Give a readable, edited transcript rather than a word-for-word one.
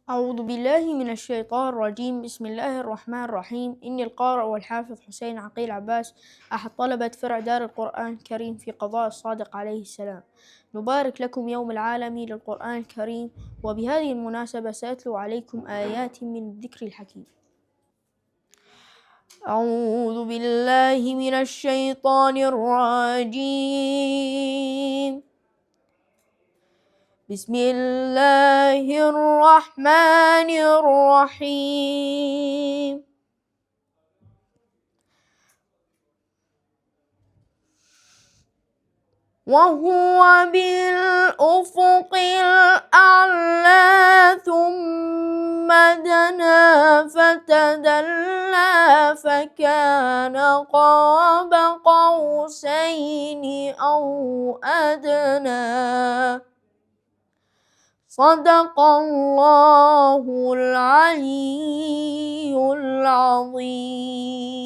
أعوذ بالله من الشيطان الرجيم. بسم الله الرحمن الرحيم. إني القارئ والحافظ حسين عقيل عباس، أحد طلبة فرع دار القرآن الكريم في قضاء الصادق عليه السلام. نبارك لكم يوم العالمي للقرآن الكريم، وبهذه المناسبة سأتلو عليكم آيات من الذكر الحكيم. أعوذ بالله من الشيطان الرجيم. بسم الله الرحمن الرحيم. وهو بالأفق الأعلى ثم دنا فتدلى فكان قاب قوسين أو أدنى. صدق الله العلي العظيم.